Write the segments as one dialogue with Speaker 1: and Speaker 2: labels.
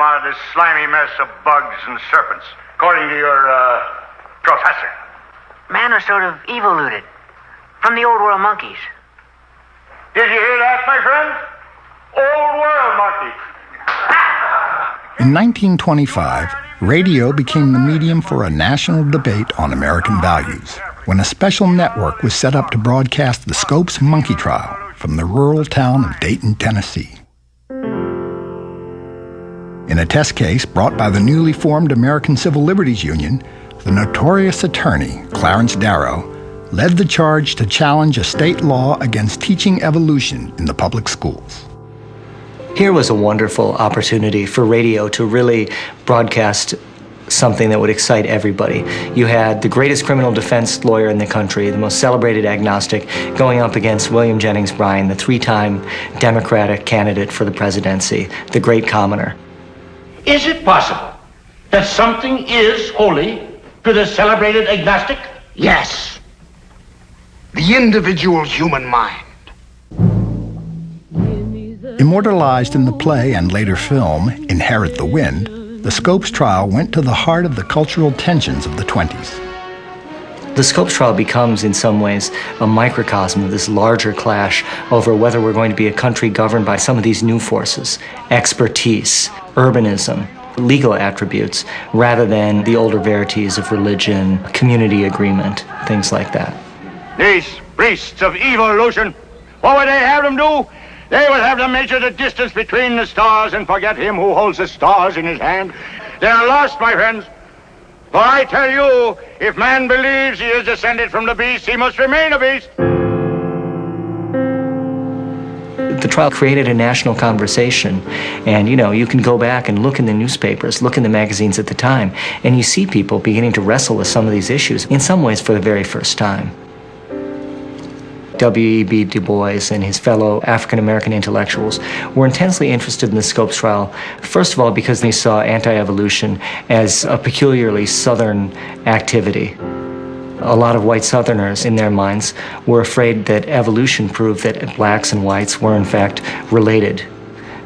Speaker 1: come out of this slimy mess of bugs and serpents, according to your, professor?
Speaker 2: Man was sort of evoluted from the old world monkeys.
Speaker 1: Did you hear that, my friend? Old world monkeys.
Speaker 3: In 1925, radio became the medium for a national debate on American values, when a special network was set up to broadcast the Scopes monkey trial from the rural town of Dayton, Tennessee. In a test case brought by the newly formed American Civil Liberties Union, the notorious attorney, Clarence Darrow, led the charge to challenge a state law against teaching evolution in the public schools.
Speaker 4: Here was a wonderful opportunity for radio to really broadcast something that would excite everybody. You had the greatest criminal defense lawyer in the country, the most celebrated agnostic, going up against William Jennings Bryan, the three-time Democratic candidate for the presidency, the great commoner.
Speaker 5: Is it possible that something is holy to the celebrated agnostic?
Speaker 6: Yes. The individual human mind.
Speaker 3: Immortalized in the play and later film, Inherit the Wind, the Scopes trial went to the heart of the cultural tensions of the 20s.
Speaker 4: The Scopes trial becomes, in some ways, a microcosm of this larger clash over whether we're going to be a country governed by some of these new forces, expertise, urbanism, legal attributes, rather than the older verities of religion, community agreement, things like that.
Speaker 1: These priests of evolution, what would they have them do? They would have them measure the distance between the stars and forget him who holds the stars in his hand. They are lost, my friends. For I tell you, if man believes he is descended from the beast, he must remain a beast.
Speaker 4: The trial created a national conversation, and you can go back and look in the newspapers, look in the magazines at the time, and you see people beginning to wrestle with some of these issues, in some ways for the very first time. W.E.B. Du Bois and his fellow African-American intellectuals were intensely interested in the Scopes trial, first of all because they saw anti-evolution as a peculiarly Southern activity. A lot of white Southerners, in their minds, were afraid that evolution proved that blacks and whites were in fact related,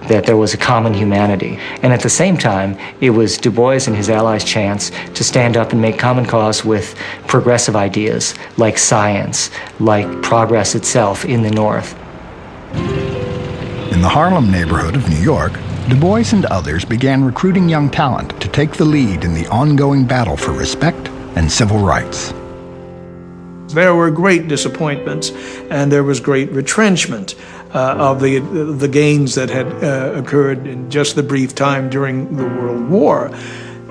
Speaker 4: that there was a common humanity. And at the same time, it was Du Bois and his allies' chance to stand up and make common cause with progressive ideas like science, like progress itself in the North.
Speaker 3: In the Harlem neighborhood of New York, Du Bois and others began recruiting young talent to take the lead in the ongoing battle for respect and civil rights.
Speaker 7: There were great disappointments, and there was great retrenchment of the gains that had occurred in just the brief time during the World War.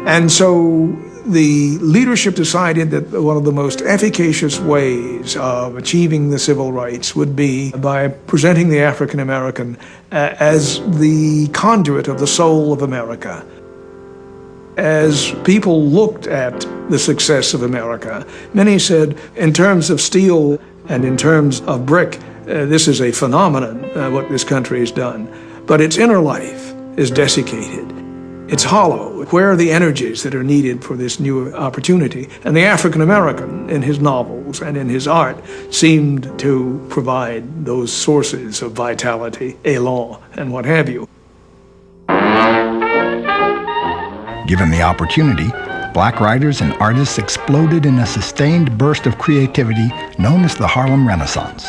Speaker 7: And so the leadership decided that one of the most efficacious ways of achieving the civil rights would be by presenting the African American as the conduit of the soul of America. As people looked at the success of America, many said, in terms of steel and in terms of brick, this is a phenomenon, what this country has done. But its inner life is desiccated. It's hollow. Where are the energies that are needed for this new opportunity? And the African American, in his novels and in his art, seemed to provide those sources of vitality, élan, and what have you.
Speaker 3: Given the opportunity, black writers and artists exploded in a sustained burst of creativity known as the Harlem Renaissance.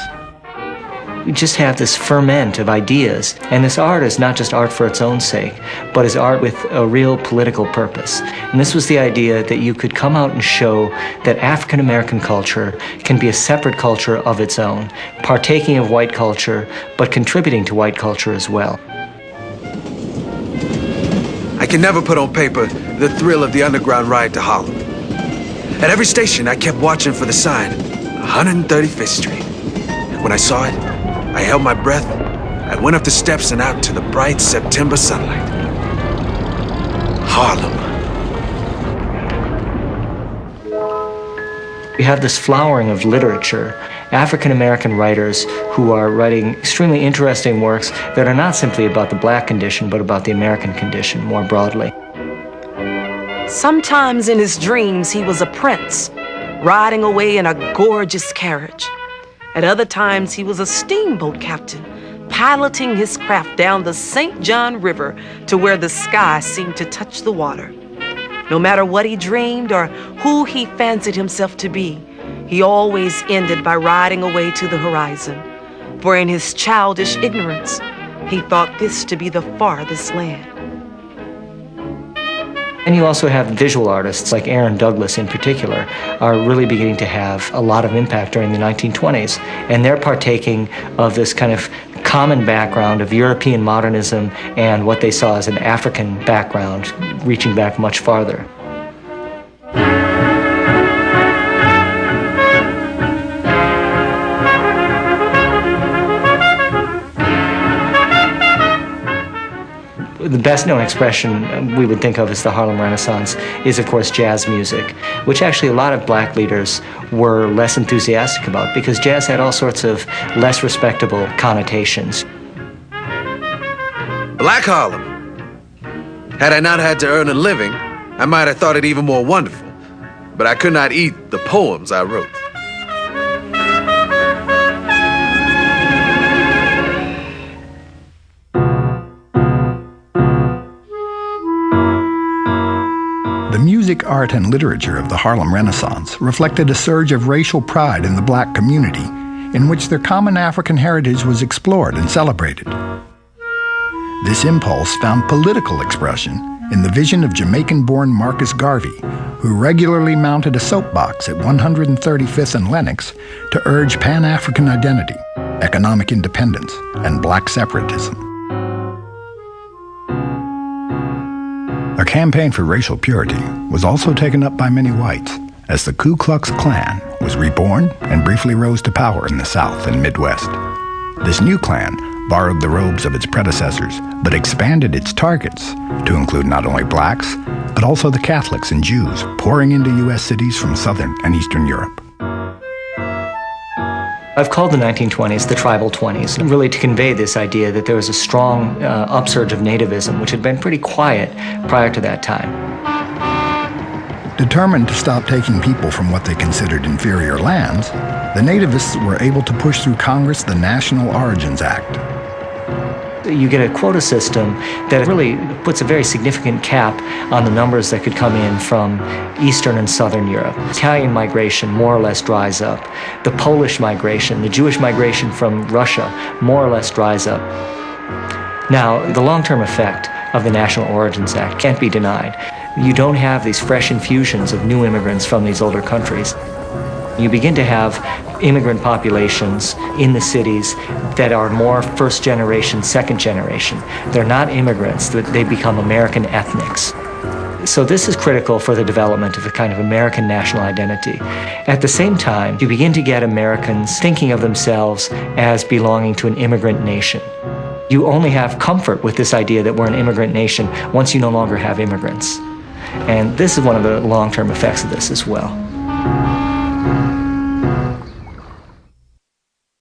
Speaker 4: You just have this ferment of ideas, and this art is not just art for its own sake, but is art with a real political purpose. And this was the idea that you could come out and show that African American culture can be a separate culture of its own, partaking of white culture, but contributing to white culture as well.
Speaker 8: I can never put on paper the thrill of the underground ride to Harlem. At every station, I kept watching for the sign, 135th Street. When I saw it, I held my breath. I went up the steps and out to the bright September sunlight. Harlem.
Speaker 4: We have this flowering of literature, African-American writers who are writing extremely interesting works that are not simply about the black condition, but about the American condition more broadly.
Speaker 9: Sometimes in his dreams, he was a prince, riding away in a gorgeous carriage. At other times, he was a steamboat captain, piloting his craft down the St. John River to where the sky seemed to touch the water. No matter what he dreamed or who he fancied himself to be, he always ended by riding away to the horizon. For in his childish ignorance, he thought this to be the farthest land.
Speaker 4: And you also have visual artists like Aaron Douglas in particular are really beginning to have a lot of impact during the 1920s. And they're partaking of this kind of common background of European modernism and what they saw as an African background, reaching back much farther. The best known expression we would think of as the Harlem Renaissance is, of course, jazz music, which actually a lot of black leaders were less enthusiastic about because jazz had all sorts of less respectable connotations.
Speaker 8: Black Harlem. Had I not had to earn a living, I might have thought it even more wonderful, but I could not eat the poems I wrote.
Speaker 3: The music, art, and literature of the Harlem Renaissance reflected a surge of racial pride in the black community in which their common African heritage was explored and celebrated. This impulse found political expression in the vision of Jamaican-born Marcus Garvey, who regularly mounted a soapbox at 135th and Lenox to urge Pan-African identity, economic independence, and black separatism. A campaign for racial purity was also taken up by many whites, as the Ku Klux Klan was reborn and briefly rose to power in the South and Midwest. This new Klan borrowed the robes of its predecessors, but expanded its targets to include not only blacks, but also the Catholics and Jews pouring into U.S. cities from Southern and Eastern Europe.
Speaker 4: I've called the 1920s the tribal 20s, really to convey this idea that there was a strong upsurge of nativism, which had been pretty quiet prior to that time.
Speaker 3: Determined to stop taking people from what they considered inferior lands, the nativists were able to push through Congress the National Origins Act.
Speaker 4: You get a quota system that really puts a very significant cap on the numbers that could come in from Eastern and Southern Europe. Italian migration more or less dries up. The Polish migration, the Jewish migration from Russia more or less dries up. Now, the long-term effect of the National Origins Act can't be denied. You don't have these fresh infusions of new immigrants from these older countries. You begin to have immigrant populations in the cities that are more first generation, second generation. They're not immigrants, they become American ethnics. So this is critical for the development of a kind of American national identity. At the same time, you begin to get Americans thinking of themselves as belonging to an immigrant nation. You only have comfort with this idea that we're an immigrant nation once you no longer have immigrants. And this is one of the long-term effects of this as well.